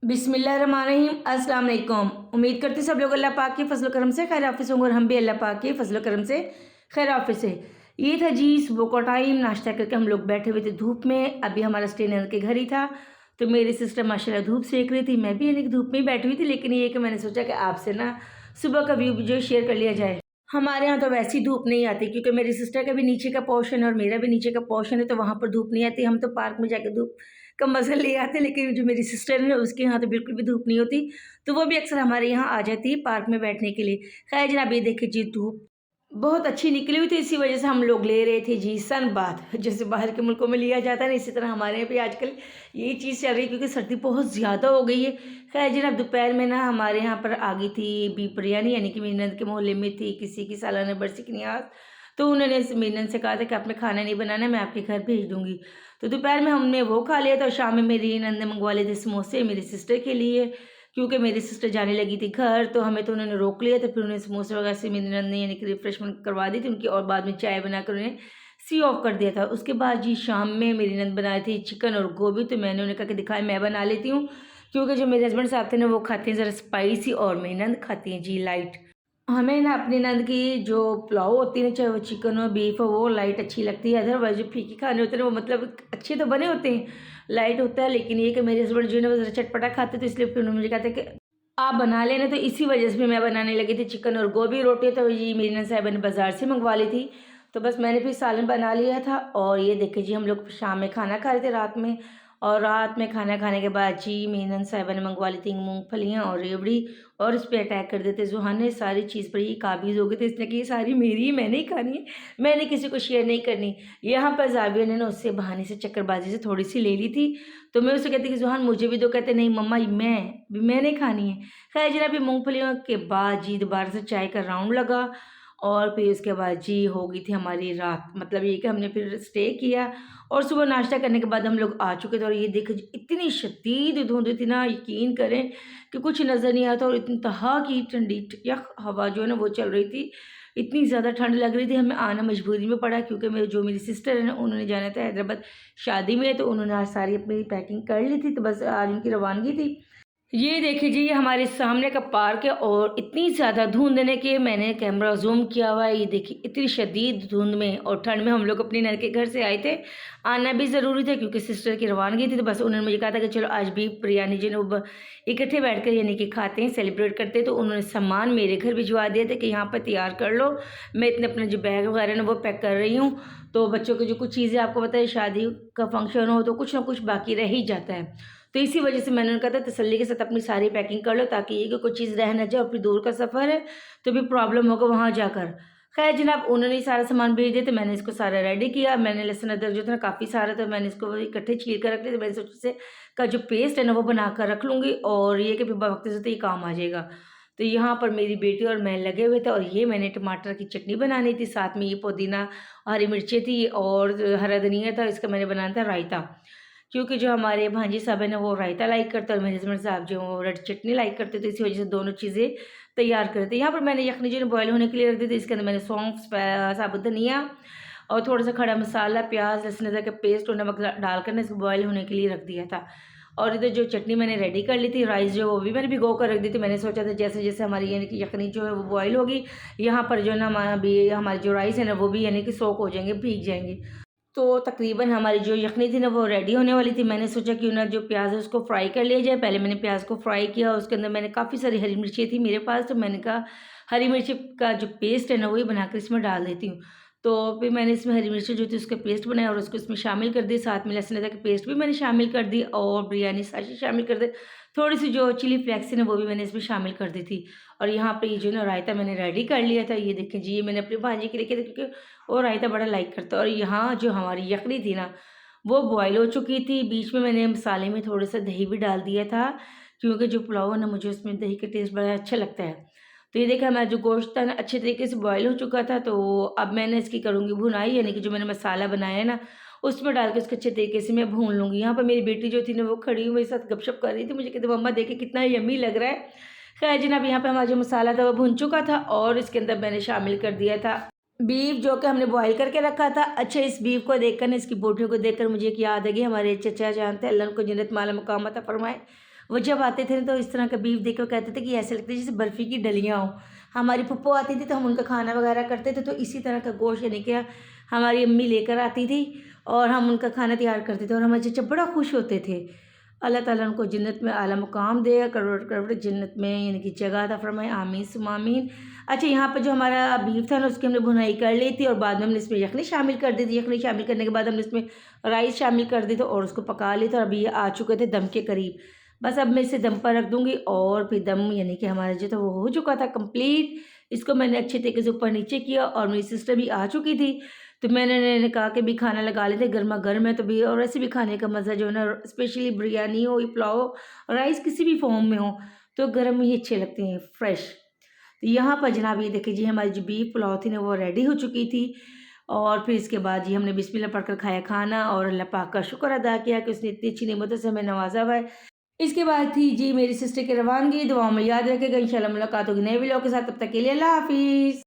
बिस्मिल्लाहिर्रहमानिर्रहीम अस्सलाम वालेकुम। उम्मीद करती सब लोग अल्लाह पाक के फजल करम से खैर आफिस होंगे और हम भी अल्लाह पाक के फजल करम से खैर आफिस से। ये था जी सुबह का टाइम, नाश्ता करके हम लोग बैठे हुए थे धूप में। अभी हमारा स्टे ननद के घर ही था, तो मेरी सिस्टर माशाल्लाह धूप सेक रही थी, मैं भी यानी कि धूप में ही बैठी हुई थी। लेकिन ये कि मैंने सोचा कि आपसे ना सुबह का व्यू भी जो शेयर कर लिया जाए। हमारे यहाँ तो वैसी धूप नहीं आती क्योंकि मेरी सिस्टर का भी नीचे का पोर्शन है और मेरा भी नीचे का पोर्शन है, तो वहाँ पर धूप नहीं आती। हम तो पार्क में जाकर धूप का मज़ा ले आते, लेकिन जो मेरी सिस्टर है उसके यहाँ तो बिल्कुल भी धूप नहीं होती, तो वो भी अक्सर हमारे यहाँ आ जाती है पार्क में बैठने के लिए। खैर जनाब, ये देखिए जी धूप बहुत अच्छी निकली हुई थी, इसी वजह से हम लोग ले रहे थे जी सन बाथ। जैसे बाहर के मुल्कों में लिया जाता है ना, इसी तरह हमारे यहाँ पे आजकल यही चीज़ चल रही है क्योंकि सर्दी बहुत ज़्यादा हो गई है। खैर जनाब, दोपहर में ना हमारे यहाँ पर आ गई थी बीफ बिरयानी, यानी कि मेरी नंद के मोहल्ले में थी किसी की सालाना बरसी की नियाज़। तो उन्होंने मेरी नंद से कहा था कि आपने खाना नहीं बनाना, मैं आपके घर भेज दूँगी। तो दोपहर में हमने वो खा लिया था और शाम में मेरी नंद ने मंगवा लिए थे समोसे मेरी सिस्टर के लिए, क्योंकि मेरी सिस्टर जाने लगी थी घर, तो हमें तो उन्होंने रोक लिया था। फिर उन्हें समोसे वगैरह से मेरी नंद ने यानी कि रिफ्रेशमेंट करवा दी थी उनकी, और बाद में चाय बनाकर उन्हें सी ऑफ कर दिया था। उसके बाद जी शाम में मेरी नंद बनाई थी चिकन और गोभी, तो मैंने उन्हें कहा कि दिखाएं मैं बना लेती हूँ, क्योंकि जो मेरे हस्बैंड साहब थे ना वो खाते हैं ज़रा स्पाइसी और मेरी नंद खाती हैं जी लाइट। हमें ना अपनी नंद की जो पुलाव होती है ना, चाहे वो चिकन हो बीफ हो, वो लाइट अच्छी लगती है। अदरवाइज जो फीके खाने होते हैं ना वो मतलब अच्छे तो बने होते हैं, लाइट होता है, लेकिन ये कि मेरे हस्बैंड जो है ना वो ज़रा चटपटा खाते, तो इसलिए फिर उन्होंने मुझे कहा था कि आप बना लेना, तो इसी वजह से भी मैं बनाने लगी थी चिकन और गोभी। रोटी तो जी मेरी नंद साहिबा ने बाज़ार से मंगवा ली थी, तो बस मैंने फिर सालन बना लिया था। और ये देखिए जी हम लोग शाम में खाना खा रहे थे रात में, और रात में खाना खाने के बाद जी मेरी नंद साहिबा ने मंगवा ली थी मूँगफलियाँ और रेवड़ी, और इस पे अटैक कर देते। ज़ुहान ने सारी चीज़ पर ही काबिज़ हो गई थी, इसने कि ये सारी मेरी ही, मैंने ही खानी है, मैंने किसी को शेयर नहीं करनी। यहाँ पर ज़ाविया ने ना उससे बहाने से चक्करबाजी से थोड़ी सी ले ली थी, तो मैं उससे कहती कि ज़ुहान मुझे भी दो, कहते नहीं मम्मा मैंने खानी है। खैर जनाब, ये मूँगफलियों के बाद जी दोबारा से चाय का राउंड लगा, और फिर उसके बाद जी हो गई थी हमारी रात। मतलब ये कि हमने फिर स्टे किया और सुबह नाश्ता करने के बाद हम लोग आ चुके थे। और ये देखो जी इतनी शदीद धुंध थी ना, यकीन करें कि कुछ नज़र नहीं आता, और इंतहा की ठंडी यख हवा जो है ना वो चल रही थी। इतनी ज़्यादा ठंड लग रही थी, हमें आना मजबूरी में पड़ा क्योंकि मेरी सिस्टर है ना उन्होंने जाना था हैदराबाद शादी में, तो उन्होंने आज सारी अपनी पैकिंग कर ली थी, तो बस आज उनकी रवानगी थी। ये देखिए जी, ये हमारे सामने का पार्क है और इतनी ज़्यादा धुंध है कि मैंने कैमरा ज़ूम किया हुआ है। ये देखिए इतनी शदीद धुंध में और ठंड में हम लोग अपनी ननद के घर से आए थे। आना भी ज़रूरी था क्योंकि सिस्टर की रवानगी थी, तो बस उन्होंने मुझे कहा था कि चलो आज भी बिरयानी जो है ना वो इकट्ठे बैठकर यानी कि खाते हैं, सेलिब्रेट करते हैं। तो उन्होंने सामान मेरे घर भिजवा दिया था कि यहाँ पर तैयार कर लो, मैं इतने अपना जो बैग वगैरह है ना वो पैक कर रही हूँ। तो बच्चों की जो कुछ चीज़ें, आपको पता है शादी का फंक्शन हो तो कुछ ना कुछ बाकी रह ही जाता है, तो इसी वजह से मैंने उन्हें कहा था तसल्ली के साथ अपनी सारी पैकिंग कर लो, ताकि ये कि कोई चीज़ रह ना जाए, और फिर दूर का सफ़र है तो भी प्रॉब्लम होगा वहाँ जाकर। खैर जनाब, उन्होंने ही सारा सामान भेज दिया, तो मैंने इसको सारा रेडी किया। मैंने लहसुन अदरक जो था काफ़ी सारा, तो मैंने इसको इकट्ठे छील कर रख लिया। तो मैंने सोचा से का जो पेस्ट है ना वो बना कर रख लूँगी, और ये कि फिर वक्त से तो ये काम आ जाएगा। तो यहाँ पर मेरी बेटी और मैं लगे हुए थे, और ये मैंने टमाटर की चटनी बनानी थी, साथ में ये पुदीना हरी मिर्चें थी और हरा धनिया था, इसका मैंने बनाना था रायता, क्योंकि जो हमारे भांजी साहब है ना वो रायता लाइक करते हैं और मेरे हस्बैंड साहब जो वो रेड चटनी लाइक करते, तो इसी वजह से दोनों चीज़ें तैयार करते थे। यहाँ पर मैंने यखनी जो है बॉयल होने के लिए रख दी थी, इसके अंदर मैंने सौंफ, साबुत धनिया और थोड़ा सा खड़ा मसाला, प्याज, लहसुन अदरक का पेस्ट और नमक डालकर ना इसको बॉयल होने के लिए रख दिया था। और इधर जो चटनी मैंने रेडी कर ली थी, राइस जो वो भी मैंने भिगो कर रख दी थी। मैंने सोचा था जैसे जैसे हमारी यानी कि यखनी जो है वो बॉयल होगी, यहाँ पर जो है ना हमारी जो राइस है ना वो भी यानी कि सोक हो जाएंगे, भीग जाएंगे। तो तकरीबन हमारी जो यखनी थी ना वो रेडी होने वाली थी। मैंने सोचा क्यों ना जो प्याज है उसको फ्राई कर लिया जाए। पहले मैंने प्याज को फ्राई किया, उसके अंदर मैंने काफ़ी सारी हरी मिर्ची थी मेरे पास, तो मैंने कहा हरी मिर्ची का जो पेस्ट है ना वही बनाकर इसमें डाल देती हूँ। तो फिर मैंने इसमें हरी मिर्ची जो थी उसका पेस्ट बनाया और उसको इसमें शामिल कर दी, साथ में लहसुन अदरक का पेस्ट भी मैंने शामिल कर दी, और बिरयानी साशी शामिल कर दी। थोड़ी सी जो चिली फ्लेक्स थी ना वो भी मैंने इसमें शामिल कर दी थी। और यहाँ पे ये जो है ना रायता मैंने रेडी कर लिया था। ये देखें जी, ये मैंने अपनी भांजी के लिए किया था क्योंकि वो रायता बड़ा लाइक करता है। और यहाँ जो हमारी यखनी थी ना वो बॉयल हो चुकी थी। बीच में मैंने मसाले में थोड़ा सा दही भी डाल दिया था, क्योंकि जो पुलाव है ना मुझे उसमें दही का टेस्ट बड़ा अच्छा लगता है। तो ये देखा हमारा जो गोश्त था ना अच्छे तरीके से बॉयल हो चुका था। तो अब मैंने इसकी करूँगी भुनाई, यानी कि जो मैंने मसाला बनाया है ना उसमें डाल के उसको अच्छे तरीके से मैं भून लूँगी। यहाँ पर मेरी बेटी जो थी ना वो खड़ी हुई मेरे साथ गपशप कर रही थी, मुझे कहती मम्मा देखिए कितना यम्मी लग रहा है। खैर जनाब, यहाँ पे हमारा जो मसाला था वो भुन चुका था, और इसके अंदर मैंने शामिल कर दिया था बीफ जो कि हमने बॉयल करके रखा था। अच्छा, इस बीफ को देखकर ना, इसकी बोटियों को देखकर मुझे एक याद आ गई, हमारे चचा जान थे, अल्लाह उनको जन्नत माला मुकाम अता फरमाए। वो जब आते थे तो इस तरह का बीफ देख कर कहते थे कि ऐसे लगता है जैसे बर्फ़ी की डलियाँ हों। हमारी फूफो आती थी तो हम उनका खाना वगैरह करते थे, तो इसी तरह का गोश्त यानी कि हमारी अम्मी लेकर आती थी और हम उनका खाना तैयार करते थे और हमारे चचा बड़ा खुश होते थे। अल्लाह ताला उनको जन्नत में आला मुकाम दे, करोड़ करोड़ जन्नत में यानी कि जगह अता फ़रमाए, आमीन सुम्मा आमीन। अच्छा, यहाँ पर जो हमारा बीफ था ना उसकी हमने भुनाई कर ली थी और बाद में हमने इसमें यखनी शामिल कर दी थी। यखनी शामिल करने के बाद हमने इसमें राइस शामिल कर दी थी और उसको पका लिया था और अभी ये आ चुके थे दम के करीब। बस अब मैं इसे दम पर रख दूँगी और फिर दम यानी कि हमारा जो था वो हो चुका था कंप्लीट। इसको मैंने अच्छे तरीके से ऊपर नीचे किया और मेरी सिस्टर भी आ चुकी थी, तो मैंने कहा कि भी खाना लगा लेते, गर्मा-गर्म है तो भी और ऐसे भी खाने का मज़ा जो है ना, स्पेशली बिरयानी हो या पुलाव हो, राइस किसी भी फॉर्म में हो, तो गर्म ही अच्छे लगते हैं, फ्रेश। तो यहाँ पर जनाब ये देखिए जी हमारी जो बीफ पुलाव थी ना वो रेडी हो चुकी थी और फिर इसके बाद जी हमने बिस्मिल्लाह पढ़कर खाया खाना और अल्लाह पाक का शुक्र अदा किया कि उसने इतनी अच्छी नेमतों से हमें नवाजा हुआ है। इसके बाद थी जी मेरी सिस्टर की रवानगी। दुआओं में याद रखेगा, इंशाल्लाह मुलाकात होगी नए व्लॉग के साथ, तब तक के लिए अल्लाह हाफ़िज़।